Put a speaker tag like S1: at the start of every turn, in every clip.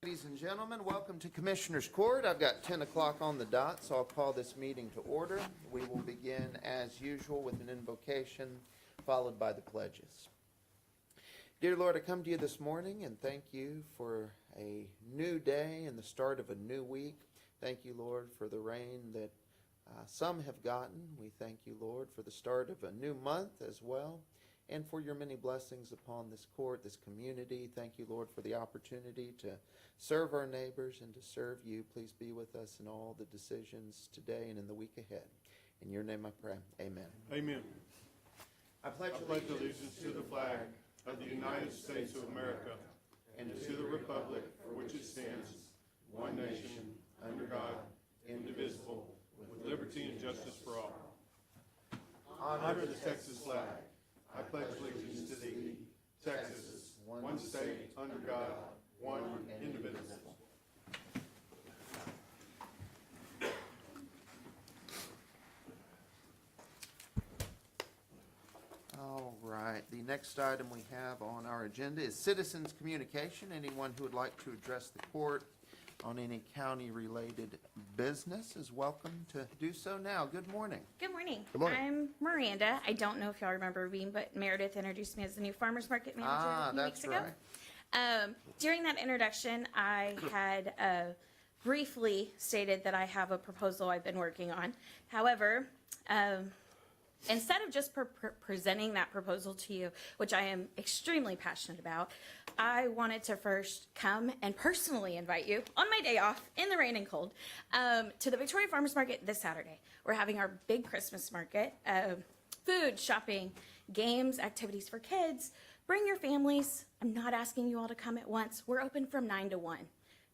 S1: Ladies and gentlemen, welcome to Commissioners Court. I've got 10 o'clock on the dot, so I'll call this meeting to order. We will begin, as usual, with an invocation, followed by the pledges. Dear Lord, I come to you this morning and thank you for a new day and the start of a new week. Thank you, Lord, for the rain that some have gotten. We thank you, Lord, for the start of a new month as well, and for your many blessings upon this court, this community. Thank you, Lord, for the opportunity to serve our neighbors and to serve you. Please be with us in all the decisions today and in the week ahead. In your name I pray. Amen.
S2: Amen.
S1: I pledge
S2: allegiance to the flag of the United States of America and to the republic for which it stands, one nation, under God, indivisible, with liberty and justice for all. Honor the Texas flag. I pledge allegiance to thee, Texas, one state, under God, one indivisible.
S1: All right. The next item we have on our agenda is citizens communication. Anyone who would like to address the court on any county-related business is welcome to do so now. Good morning.
S3: Good morning.
S1: Good morning.
S3: I'm Miranda. I don't know if y'all remember me, but Meredith introduced me as the new farmers market manager a few weeks ago.
S1: Right.
S3: During that introduction, I had briefly stated that I have a proposal I've been working on. However, instead of just presenting that proposal to you, which I am extremely passionate about, I wanted to first come and personally invite you on my day off in the rain and cold to the Victoria Farmers Market this Saturday. We're having our big Christmas market, food, shopping, games, activities for kids. Bring your families. I'm not asking you all to come at once. We're open from 9 to 1.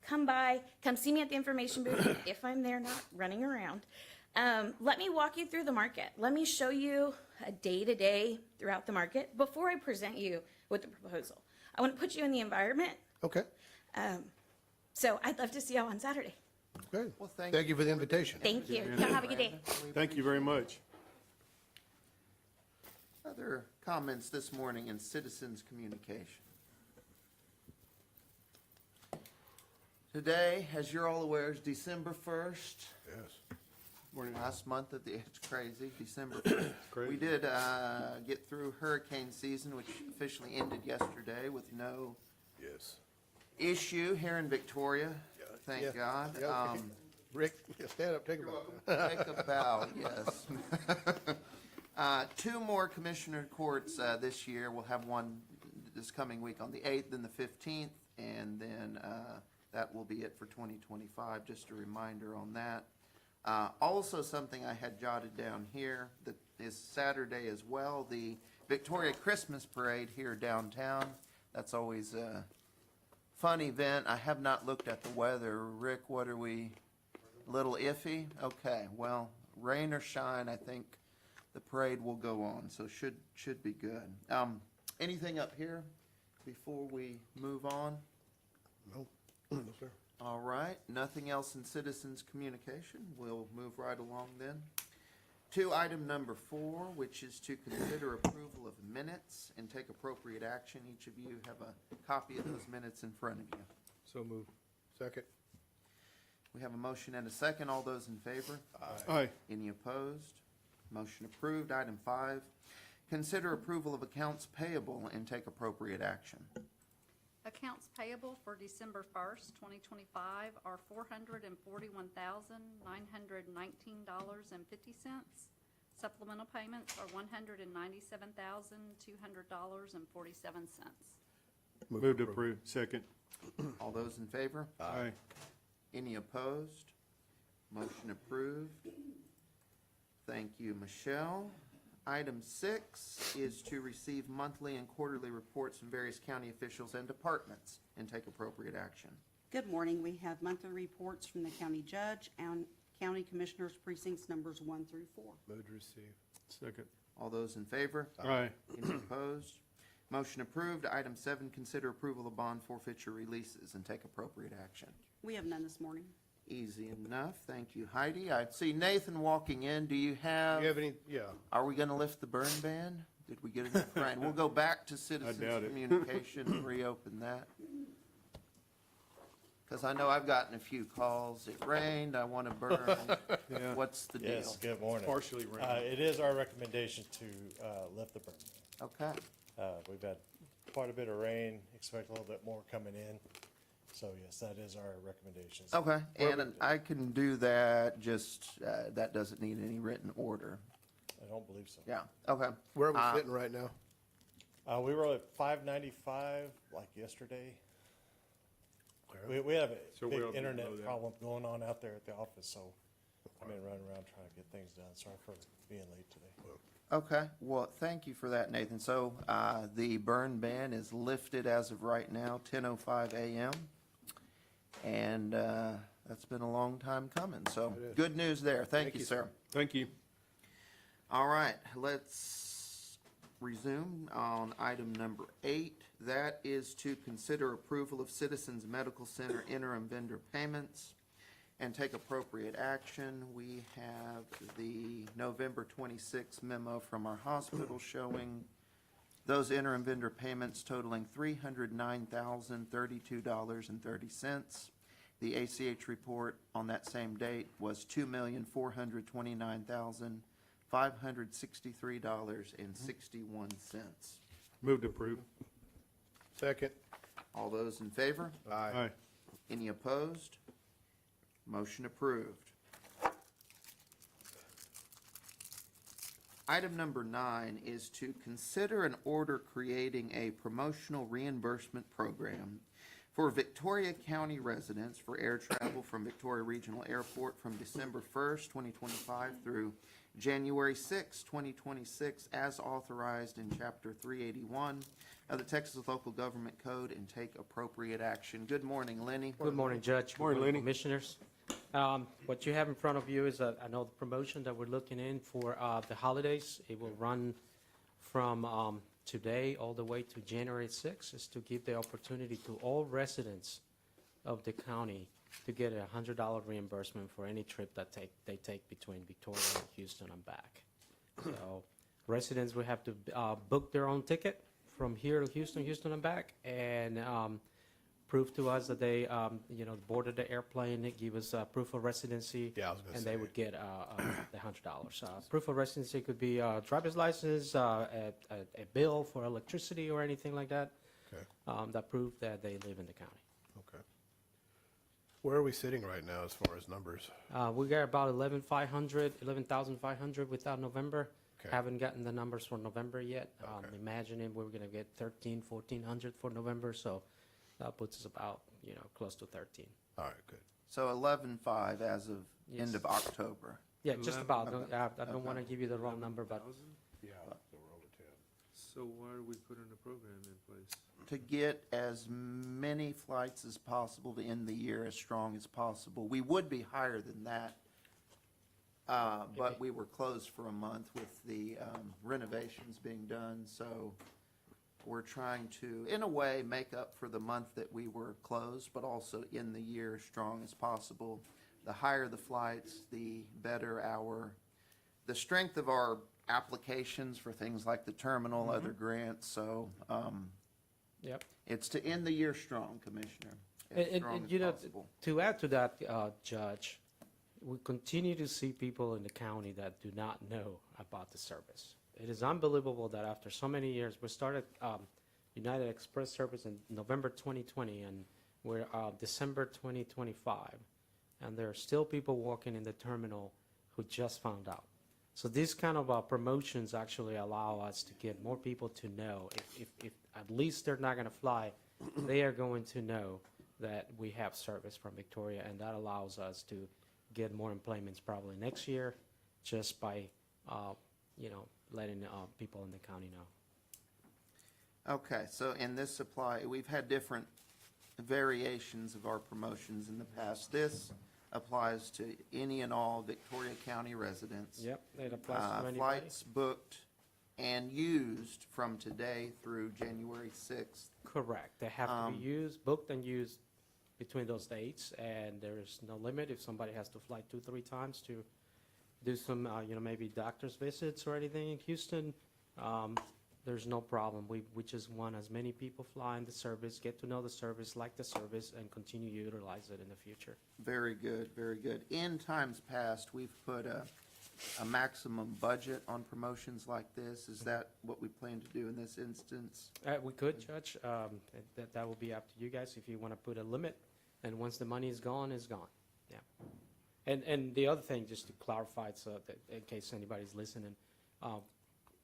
S3: Come by, come see me at the information booth if I'm there, not running around. Let me walk you through the market. Let me show you a day-to-day throughout the market before I present you with the proposal. I want to put you in the environment.
S4: Okay.
S3: So I'd love to see you on Saturday.
S4: Good.
S1: Well,
S4: Thank you for the invitation.
S3: Thank you. Y'all have a good day.
S2: Thank you very much.
S1: Other comments this morning in citizens communication? Today, as you're all aware, is December 1st.
S4: Yes.
S1: Last month of the, it's crazy, December 1st.
S2: Crazy.
S1: We did get through hurricane season, which officially ended yesterday with no
S4: Yes.
S1: issue here in Victoria. Thank
S4: Yeah.
S1: God.
S4: Yeah, okay. Rick, stand up, take a bow.
S1: Take a bow, yes. Two more commissioner courts this year. We'll have one this coming week on the 8th and the 15th, and then that will be it for 2025. Just a reminder on that. Also something I had jotted down here that is Saturday as well, the Victoria Christmas Parade here downtown. That's always a fun event. I have not looked at the weather. Rick, what are we, a little iffy? Okay, well, rain or shine, I think the parade will go on, so should be good. Anything up here before we move on?
S4: No, no, sir.
S1: All right, nothing else in citizens communication. We'll move right along then. To item number 4, which is to consider approval of minutes and take appropriate action. Each of you have a copy of those minutes in front of you.
S4: So move. Second.
S1: We have a motion and a second. All those in favor?
S2: Aye.
S1: Any opposed? Motion approved. Item 5, consider approval of accounts payable and take appropriate action.
S5: Accounts payable for December 1st, 2025 are $441,919.50. Supplemental payments are $197,200.47.
S2: Move to approve. Second.
S1: All those in favor?
S2: Aye.
S1: Any opposed? Motion approved. Thank you, Michelle. Item 6 is to receive monthly and quarterly reports from various county officials and departments and take appropriate action.
S6: Good morning. We have monthly reports from the county judge and county commissioners precincts numbers 1 through 4.
S4: Move to receive.
S2: Second.
S1: All those in favor?
S2: Aye.
S1: Any opposed? Motion approved. Item 7, consider approval of bond forfeiture releases and take appropriate action.
S6: We have none this morning.
S1: Easy enough. Thank you, Heidi. I see Nathan walking in. Do you have,
S4: You have any? Yeah.
S1: are we going to lift the burn ban? Did we get enough rain? We'll go back to citizens
S2: doubt it.
S1: communication and reopen that. Because I know I've gotten a few calls. It rained, I want to burn. What's the deal?
S7: Yes, good morning.
S2: Partially rain.
S7: It is our recommendation to lift the burn ban.
S1: Okay,
S7: We've had quite a bit of rain, expect a little bit more coming in. So yes, that is our recommendation.
S1: okay, and I can do that, just, that doesn't need any written order.
S7: I don't believe so.
S1: Yeah, okay.
S4: Where are we sitting right now?
S7: We were at 595 like yesterday. We have a
S2: So we'll
S7: big
S2: be
S7: internet
S2: below that.
S7: problem going on out there at the office, so I've been running around trying to get things done. Sorry for being late today.
S1: Okay, well, thank you for that, Nathan. So, the burn ban is lifted as of right now, 10:05 a.m. And, that's been a long time coming, so
S4: It is.
S1: good news there. Thank you, sir.
S2: Thank you.
S1: All right, let's resume on item number 8. That is to consider approval of Citizens Medical Center interim vendor payments and take appropriate action. We have the November 26 memo from our hospital showing those interim vendor payments totaling $309,032.30. The ACH report on that same date was $2,429,563.61.
S2: Move to approve.
S4: Second.
S1: All those in favor?
S2: Aye.
S1: Any opposed? Motion approved. Item number 9 is to consider an order creating a promotional reimbursement program for Victoria County residents for air travel from Victoria Regional Airport from December 1st, 2025 through January 6, 2026, as authorized in Chapter 381 of the Texas Local Government Code, and take appropriate action. Good morning, Lenny.
S8: Good morning, Judge. Good
S2: Morning, Lenny.
S8: Commissioners. What you have in front of you is another promotion that we're looking in for the holidays. It will run from today all the way to January 6th. Is to give the opportunity to all residents of the county to get a $100 reimbursement for any trip that they take between Victoria and Houston and back. So residents will have to book their own ticket from here to Houston, Houston and back, and prove to us that they, boarded the airplane, they give us proof of residency.
S4: Yeah, I was gonna
S8: And
S4: say.
S8: they would get the $100. Proof of residency could be a driver's license, a bill for electricity or anything like that,
S4: Okay,
S8: that prove that they live in the county.
S4: okay. Where are we sitting right now as far as numbers?
S8: We got about 11,500 without November.
S4: Okay.
S8: Haven't gotten the numbers for November yet.
S4: Okay.
S8: Imagining we're gonna get 1,400 for November, so that puts us about, close to 13.
S4: All right, good.
S1: So 11/5 as of
S8: Yes.
S1: end of October.
S8: Yeah, just about.
S1: Okay.
S8: I don't wanna give you the wrong number, but
S4: Yeah, so we're over 10.
S9: So why are we putting a program in place?
S1: To get as many flights as possible to end the year as strong as possible. We would be higher than that, but we were closed for a month with the renovations being done, so we're trying to, in a way, make up for the month that we were closed, but also end the year as strong as possible. The higher the flights, the better the strength of our applications for things like the terminal, other grants, so,
S8: yep.
S1: it's to end the year strong, Commissioner, as
S8: And,
S1: strong
S8: and,
S1: as possible.
S8: to add to that, Judge, we continue to see people in the county that do not know about the service. It is unbelievable that after so many years, we started United Express service in November 2020, and we're December 2025, and there are still people walking in the terminal who just found out. So these kind of promotions actually allow us to get more people to know. If at least they're not going to fly, they are going to know that we have service from Victoria, and that allows us to get more employments probably next year just by, letting people in the county know.
S1: Okay, so in this we've had different variations of our promotions in the past. This applies to any and all Victoria County residents.
S8: Yep, it applies to anybody.
S1: Flights booked and used from today through January 6th.
S8: Correct. They have to be booked and used between those dates, and there's no limit if somebody has to fly 2-3 times to do some, maybe doctor's visits or anything in Houston. there's no problem. We just want as many people flying the service, get to know the service, like the service, and continue to utilize it in the future.
S1: Very good, very good. In times past, we've put a maximum budget on promotions like this. Is that what we plan to do in this instance?
S8: We could, Judge, that will be up to you guys if you want to put a limit, and once the money is gone, it's gone, yeah. And the other thing, just to clarify, so that in case anybody's listening,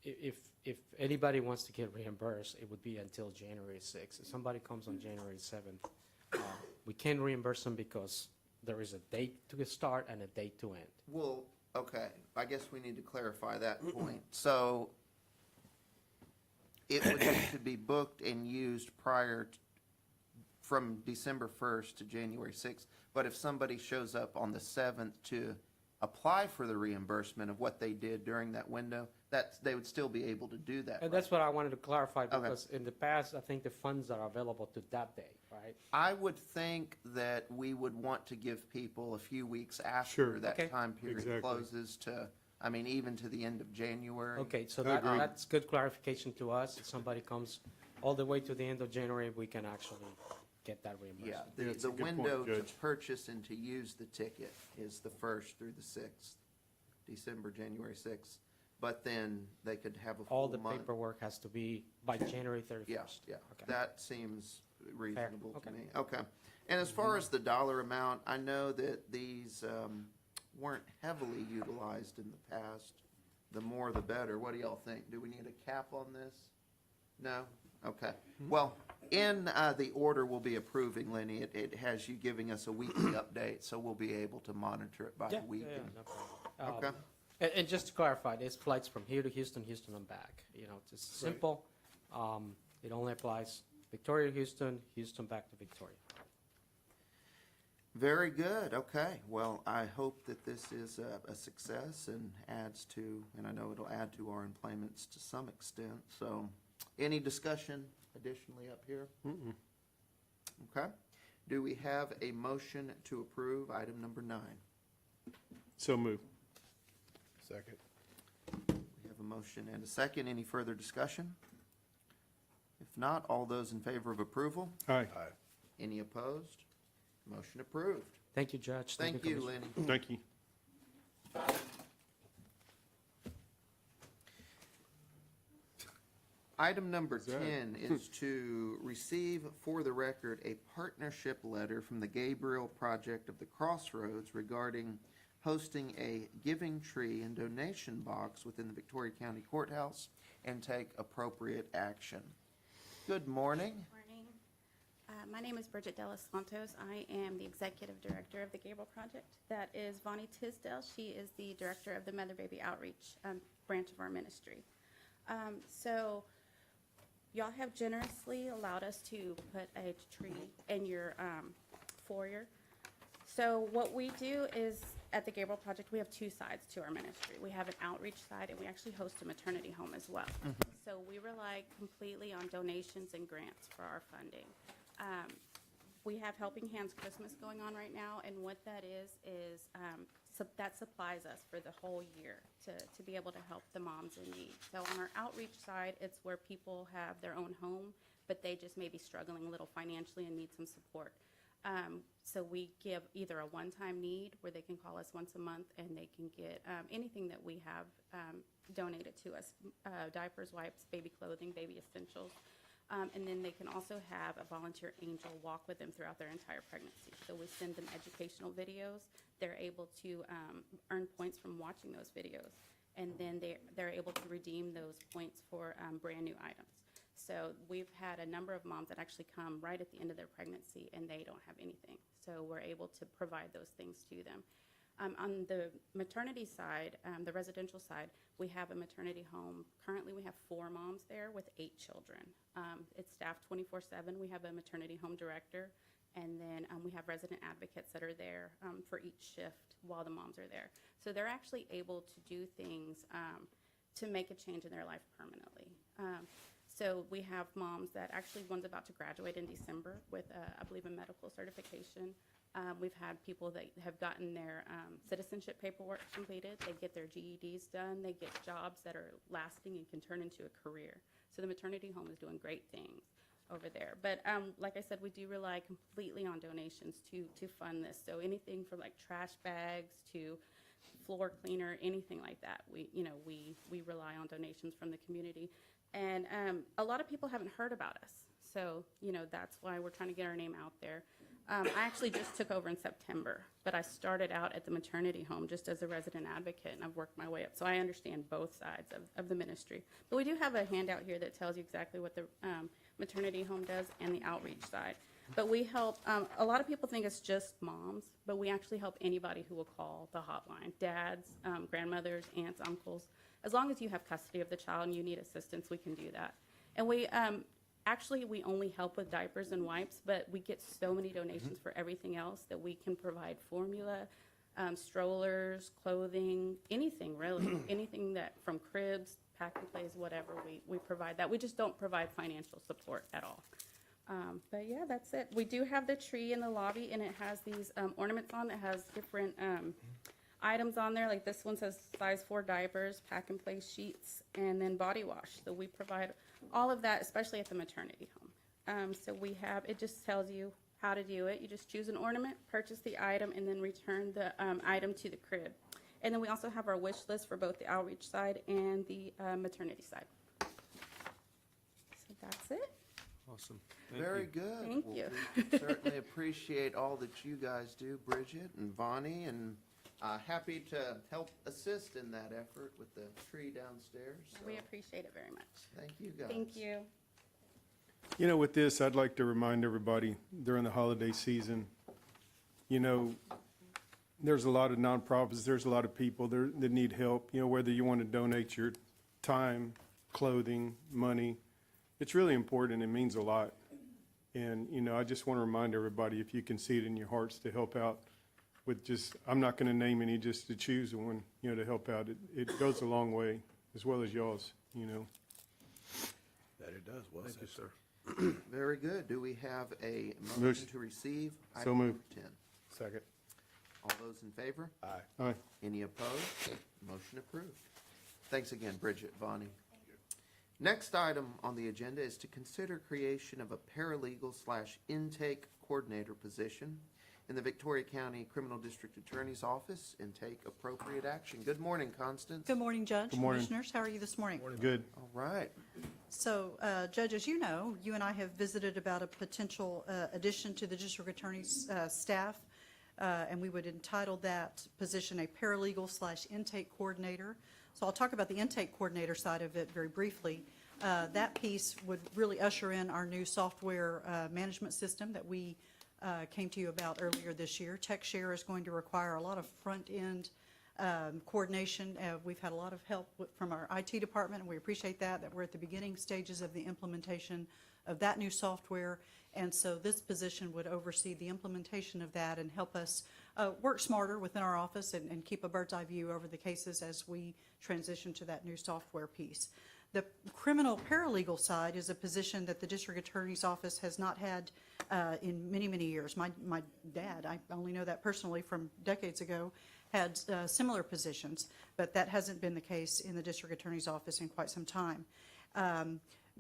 S8: if anybody wants to get reimbursed, it would be until January 6th. If somebody comes on January 7th, we can reimburse them because there is a date to start and a date to end.
S1: Well, okay, I guess we need to clarify that point. So it would need to be booked and used from December 1st to January 6th. But if somebody shows up on the 7th to apply for the reimbursement of what they did during that window, they would still be able to do that.
S8: And
S1: right?
S8: that's what I wanted to clarify,
S1: Okay.
S8: because in the past, I think the funds are available to that day, right?
S1: I would think that we would want to give people a few weeks after
S2: Sure.
S1: that
S8: Okay.
S1: time period
S2: Exactly.
S1: closes to, I mean, even to the end of January.
S8: Okay, so
S2: Agreed.
S8: that's good clarification to us. If somebody comes all the way to the end of January, we can actually get that reimbursed.
S1: Yeah,
S2: Yeah, it's a
S1: the
S2: good point,
S1: window to
S2: Judge.
S1: purchase and to use the ticket is the 1st through the 6th, December, January 6th. But then they could have a
S8: All
S1: full
S8: the
S1: month.
S8: paperwork has to be by January 31st.
S1: Yeah, yeah,
S8: Okay.
S1: that seems reasonable to
S8: Okay.
S1: me. Okay. And as far as the dollar amount, I know that these weren't heavily utilized in the past. The more the better. What do y'all think? Do we need a cap on this? No? Okay. Well, in the order we'll be approving, Lenny, it has you giving us a weekly update, so we'll be able to monitor it by
S8: Yeah,
S1: the week.
S8: yeah,
S1: and-
S8: no problem.
S1: Okay.
S8: And just to clarify, there's flights from here to Houston, Houston and back. You know, it's just simple. It only applies Victoria, Houston, Houston back to Victoria.
S1: Very good. Okay. Well, I hope that this is a success and adds to, and I know it'll add to our employments to some extent. So, any discussion additionally up here? Okay. Do we have a motion to approve item number 9?
S2: So move.
S4: Second.
S1: We have a motion and a second. Any further discussion? If not, all those in favor of approval?
S2: Aye.
S4: Aye.
S1: Any opposed? Motion approved.
S8: Thank you, Judge.
S1: Thank you,
S8: Commissioner.
S1: Lenny.
S2: Thank you.
S1: Item number
S2: that?
S1: 10 is to receive for the record a partnership letter from the Gabriel Project of the Crossroads regarding hosting a giving tree and donation box within the Victoria County Courthouse and take appropriate action. Good morning.
S10: Morning. My name is Bridget Delos Santos. I am the Executive Director of the Gabriel Project. That is Vonnie Tisdale. She is the Director of the Mother Baby Outreach branch of our ministry. So y'all have generously allowed us to put a tree in your foyer. So what we do is, at the Gabriel Project, we have two sides to our ministry. We have an outreach side, and we actually host a maternity home as well. So we rely completely on donations and grants for our funding. We have Helping Hands Christmas going on right now, and what that is that supplies us for the whole year to be able to help the moms in need. So on our outreach side, it's where people have their own home, but they just may be struggling a little financially and need some support. So we give either a one-time need where they can call us once a month and they can get anything that we have donated to us, diapers, wipes, baby clothing, baby essentials. And then they can also have a volunteer angel walk with them throughout their entire pregnancy. So we send them educational videos. They're able to earn points from watching those videos. And then they're able to redeem those points for brand new items. So we've had a number of moms that actually come right at the end of their pregnancy and they don't have anything. So we're able to provide those things to them. On the maternity side, the residential side, we have a maternity home. Currently, we have 4 moms there with 8 children. It's staffed 24/7. We have a maternity home director, and then we have resident advocates that are there for each shift while the moms are there. So they're actually able to do things to make a change in their life permanently. So we have moms that actually, one's about to graduate in December with, I believe, a medical certification. We've had people that have gotten their citizenship paperwork completed. They get their GEDs done. They get jobs that are lasting and can turn into a career. So the maternity home is doing great things over there. But like I said, we do rely completely on donations to fund this. So anything from like trash bags to floor cleaner, anything like that, we rely on donations from the community. And a lot of people haven't heard about us. So, that's why we're trying to get our name out there. I actually just took over in September, but I started out at the maternity home just as a resident advocate, and I've worked my way up. So I understand both sides of the ministry. But we do have a handout here that tells you exactly what the maternity home does and the outreach side. But we help, a lot of people think it's just moms, but we actually help anybody who will call the hotline. Dads, grandmothers, aunts, uncles. As long as you have custody of the child and you need assistance, we can do that. And we only help with diapers and wipes, but we get so many donations for everything else that we can provide formula, strollers, clothing, anything really. Anything that from cribs, pack and plays, whatever, we provide that. We just don't provide financial support at all. But yeah, that's it. We do have the tree in the lobby, and it has these ornaments on that has different items on there. Like this one says size 4 diapers, pack and play sheets, and then body wash. So we provide all of that, especially at the maternity home. So we have, it just tells you how to do it. You just choose an ornament, purchase the item, and then return the item to the crib. And then we also have our wish list for both the outreach side and the maternity side. So that's it.
S9: Awesome.
S1: Very good.
S10: Thank
S1: Well,
S10: you.
S1: we certainly appreciate all that you guys do, Bridget and Vonnie, and happy to help assist in that effort with the tree downstairs. So
S10: We appreciate it very much.
S1: thank you, guys.
S10: Thank you.
S2: With this, I'd like to remind everybody during the holiday season, there's a lot of nonprofits, there's a lot of people there that need help, whether you want to donate your time, clothing, money. It's really important. It means a lot. And, I just want to remind everybody, if you can see it in your hearts to help out with just, I'm not going to name any, just to choose one, to help out. It goes a long way, as well as y'all's,
S4: That it does. Well
S9: Thank you,
S4: said.
S9: sir.
S1: Very good. Do we have a motion
S2: Motion.
S1: to receive?
S2: So
S1: Item
S2: moved.
S1: number 10.
S4: Second.
S1: All those in favor?
S4: Aye.
S2: Aye.
S1: Any opposed? Motion approved. Thanks again, Bridget, Vonnie. Next item on the agenda is to consider creation of a paralegal/intake coordinator position in the Victoria County Criminal District Attorney's Office and take appropriate action. Good morning, Constance.
S11: Good morning, Judge.
S2: Good morning.
S11: Commissioners, how are you this morning?
S2: Good.
S1: All right.
S11: So, Judge, as you know, you and I have visited about a potential addition to the District Attorney's staff, and we would entitle that position a paralegal/intake coordinator. So I'll talk about the intake coordinator side of it very briefly. That piece would really usher in our new software management system that we came to you about earlier this year. TechShare is going to require a lot of front-end coordination. We've had a lot of help from our IT department, and we appreciate that we're at the beginning stages of the implementation of that new software. And so this position would oversee the implementation of that and help us work smarter within our office and keep a bird's eye view over the cases as we transition to that new software piece. The criminal paralegal side is a position that the District Attorney's Office has not had in many, many years. My dad, I only know that personally from decades ago, had similar positions, but that hasn't been the case in the District Attorney's Office in quite some time.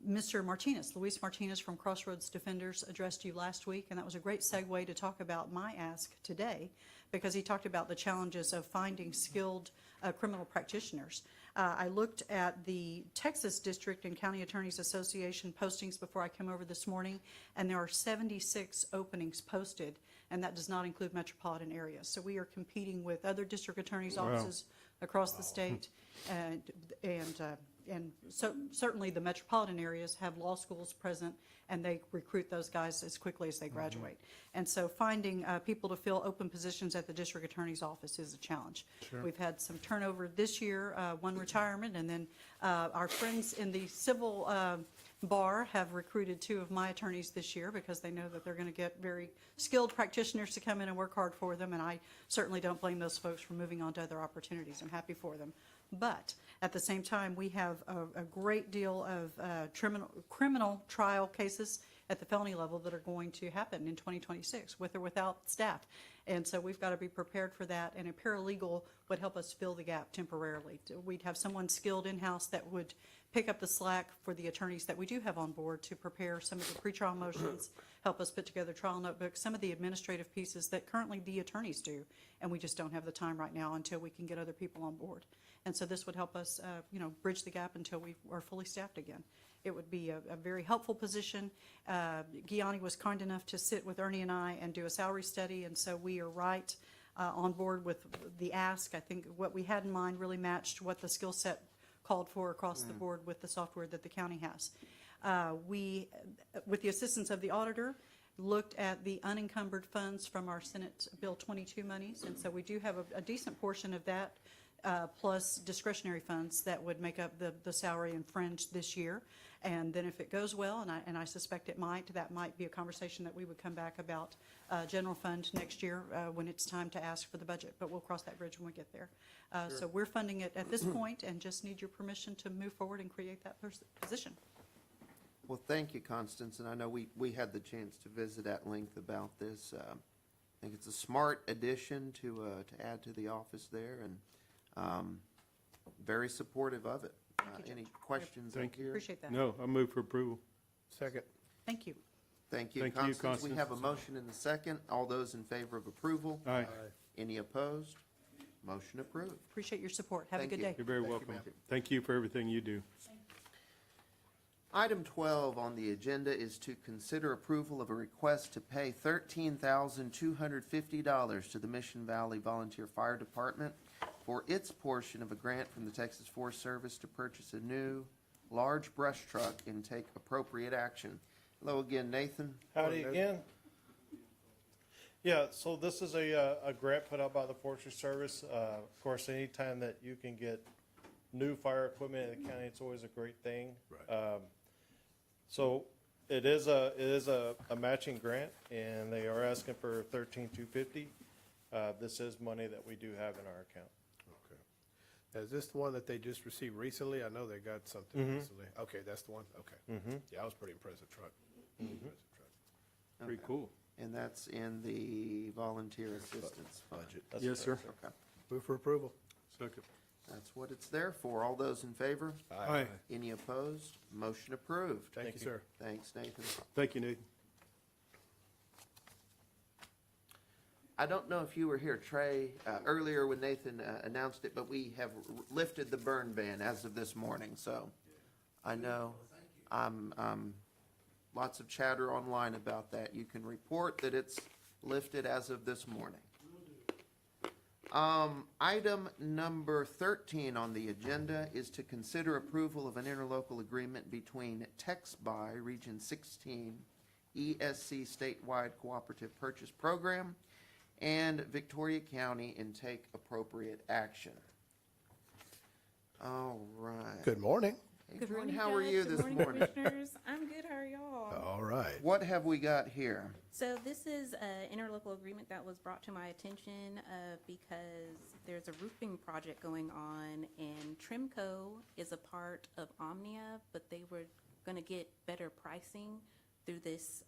S11: Mr. Martinez, Luis Martinez from Crossroads Defenders addressed you last week, and that was a great segue to talk about my ask today, because he talked about the challenges of finding skilled criminal practitioners. I looked at the Texas District and County Attorneys Association postings before I came over this morning, and there are 76 openings posted, and that does not include metropolitan areas. So we are competing with other district attorneys' offices across the state, and so certainly the metropolitan areas have law schools present, and they recruit those guys as quickly as they graduate. And so finding people to fill open positions at the district attorney's office is a challenge. We've had some turnover this year, one retirement, and then our friends in the civil bar have recruited 2 of my attorneys this year because they know that they're going to get very skilled practitioners to come in and work hard for them, and I certainly don't blame those folks for moving on to other opportunities. I'm happy for them. But at the same time, we have a great deal of criminal trial cases at the felony level that are going to happen in 2026, with or without staff. And so we've got to be prepared for that, and a paralegal would help us fill the gap temporarily. We'd have someone skilled in-house that would pick up the slack for the attorneys that we do have on board to prepare some of the pretrial motions, help us put together trial notebooks, some of the administrative pieces that currently the attorneys do, and we just don't have the time right now until we can get other people on board. And so this would help us, bridge the gap until we are fully staffed again. It would be a very helpful position. Gianni was kind enough to sit with Ernie and I and do a salary study, and so we are right on board with the ask. I think what we had in mind really matched what the skill set called for across the board with the software that the county has. We, with the assistance of the auditor, looked at the unencumbered funds from our Senate Bill 22 monies, and so we do have a decent portion of that, plus discretionary funds that would make up the salary and fringe this year. And then if it goes well, and I suspect it might, that might be a conversation that we would come back about general fund next year when it's time to ask for the budget, but we'll cross that bridge when we get there. So we're funding it at this point and just need your permission to move forward and create that position.
S1: Well, thank you, Constance, and I know we had the chance to visit at length about this. I think it's a smart addition to add to the office there, and very supportive of it.
S11: you,
S1: Any
S11: Judge.
S1: questions?
S2: Thank you.
S11: Appreciate that.
S2: No, I move for approval.
S4: Second.
S11: Thank you.
S1: Thank you,
S2: Thank you,
S1: Constance. We
S2: Constance.
S1: have a motion and a second. All those in favor of approval?
S2: Aye.
S1: Any opposed? Motion approved.
S11: Appreciate your support. Have a
S1: Thank
S11: good
S1: you.
S11: day.
S2: You're very
S1: Thank you,
S2: welcome.
S1: ma'am.
S2: Thank you for everything you do.
S1: Item 12 on the agenda is to consider approval of a request to pay $13,250 to the Mission Valley Volunteer Fire Department for its portion of a grant from the Texas Forest Service to purchase a new large brush truck and take appropriate action. Hello again, Nathan.
S7: Howdy again. Yeah, so this is a grant put out by the Forestry Service. Of course, anytime that you can get new fire equipment in the county, it's always a great thing.
S4: Right.
S7: So it is a matching grant, and they are asking for $13,250. This is money that we do have in our account.
S4: Okay. Is this the one that they just received recently? I know they got something recently. Okay, that's the one? Okay. Yeah, I was pretty impressed with the truck. Impressive truck.
S2: Pretty cool.
S1: And that's in the volunteer assistance fund.
S4: Budget.
S7: That's
S2: Yes, sir.
S7: correct,
S1: Okay,
S4: Move for approval.
S2: Second.
S1: that's what it's there for. All those in favor?
S2: Aye.
S1: Any opposed? Motion approved.
S4: Thank you, sir.
S1: Thanks, Nathan.
S2: Thank you, Nathan.
S1: I don't know if you were here, Trey, earlier when Nathan announced it, but we have lifted the burn ban as of this morning, so I know lots of chatter online about that. You can report that it's lifted as of this morning. Item number 13 on the agenda is to consider approval of an interlocal agreement between TexBuy Region 16 ESC Statewide Cooperative Purchase Program and Victoria County and take appropriate action. All right.
S4: Good morning.
S1: Adrian, how are you this morning?
S3: Good morning, Commissioners. I'm good, how are y'all?
S4: All right.
S1: What have we got here?
S3: So this is an interlocal agreement that was brought to my attention because there's a roofing project going on, and Trimco is a part of Omnia, but they were going to get better pricing through this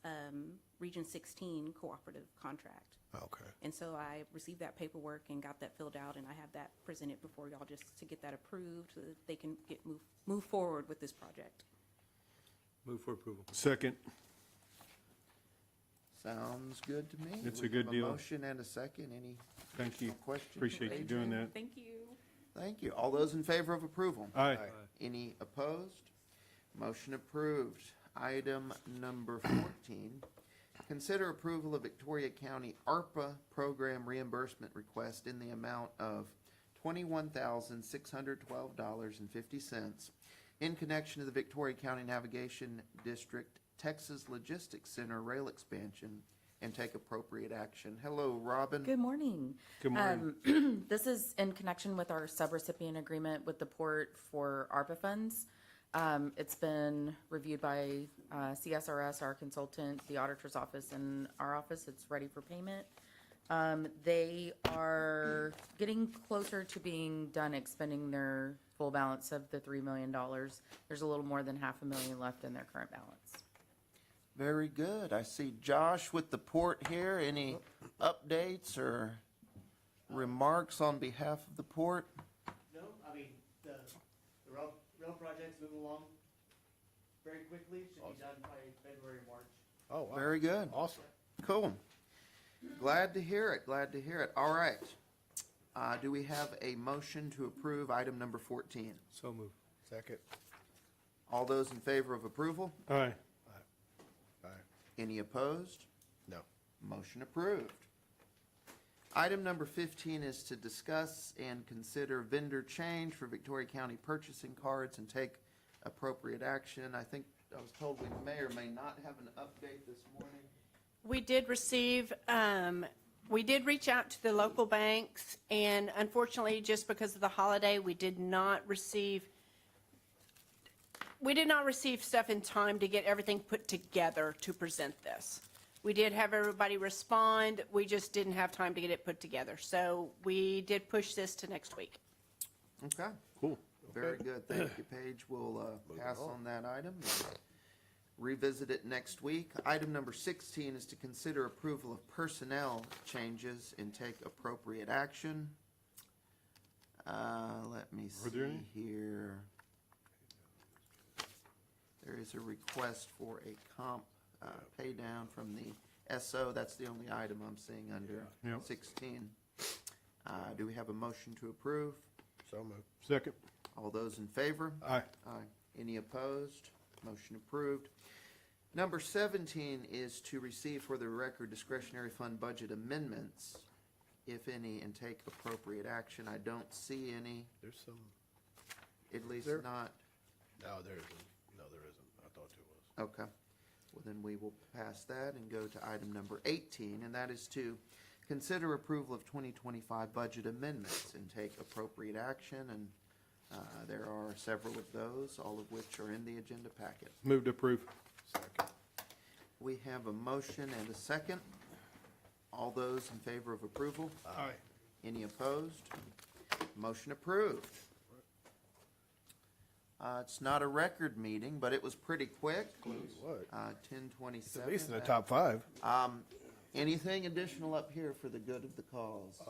S3: Region 16 cooperative contract.
S4: Okay.
S3: And so I received that paperwork and got that filled out, and I have that presented before y'all just to get that approved so that they can move forward with this project.
S9: Move for approval.
S2: Second.
S1: Sounds good to me.
S2: It's
S1: We
S2: a good
S1: have
S2: deal.
S1: Motion and a second. Any
S2: Thank you.
S1: questions?
S2: Appreciate you doing
S1: Adrian?
S2: that.
S3: Thank you.
S1: Thank you. All those in favor of approval?
S2: Aye.
S1: Any opposed? Motion approved. Item number 14, consider approval of Victoria County ARPA program reimbursement request in the amount of $21,612.50 in connection to the Victoria County Navigation District Texas Logistics Center rail expansion and take appropriate action. Hello, Robin.
S12: Good morning.
S2: Good morning.
S12: This is in connection with our subrecipient agreement with the port for ARPA funds. It's been reviewed by CSRS, our consultant, the auditor's office, and our office. It's ready for payment. They are getting closer to being done expending their full balance of the $3 million. There's a little more than $500,000 left in their current balance.
S1: Very good. I see Josh with the port here. Any updates or remarks on behalf of the port?
S13: No, I mean, the rail project's moving along very quickly, should be done by February, March.
S4: Oh, wow.
S1: Very good.
S4: Awesome.
S1: Cool. Glad to hear it. Glad to hear it. All right. Do we have a motion to approve item number 14?
S9: So move.
S4: Second.
S1: All those in favor of approval?
S9: Aye.
S4: Aye.
S1: Any opposed?
S4: No.
S1: Motion approved. Item number 15 is to discuss and consider vendor change for Victoria County purchasing cards and take appropriate action. I think I was told we may or may not have an update this morning.
S14: We did receive, we did reach out to the local banks, and unfortunately, just because of the holiday, we did not receive stuff in time to get everything put together to present this. We did have everybody respond, we just didn't have time to get it put together. So we did push this to next week.
S1: Okay.
S9: Cool.
S1: Very good. Thank you, Paige. We'll pass on that item and revisit it next week. Item number 16 is to consider approval of personnel changes and take appropriate action. Let me
S9: Are there
S1: see
S9: any?
S1: here. There is a request for a comp pay down from the SO. That's the only item I'm seeing under
S9: Yeah.
S1: 16. Do we have a motion to approve?
S4: So moved.
S9: Second.
S1: All those in favor?
S9: Aye.
S1: Aye. Any opposed? Motion approved. Number 17 is to receive for the record discretionary fund budget amendments, if any, and take appropriate action. I don't see any,
S4: There's some,
S1: at least
S4: There-
S1: not.
S4: no, there isn't. No, there isn't. I thought there was.
S1: Okay. Well, then we will pass that and go to item number 18, and that is to consider approval of 2025 budget amendments and take appropriate action. And there are several of those, all of which are in the agenda packet.
S9: Move to approve.
S4: Second.
S1: We have a motion and a second. All those in favor of approval?
S9: Aye.
S1: Any opposed? Motion approved. It's not a record meeting, but it was pretty quick.
S4: What?
S1: 10:27.
S4: At least in the top five.
S1: Anything additional up here for the good of the cause?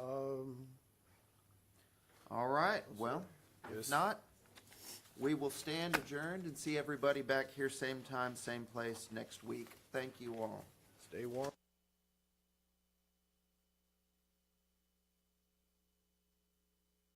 S1: All right, well, if
S4: Yes.
S1: not, we will stand adjourned and see everybody back here same time, same place next week. Thank you all.
S4: Stay warm.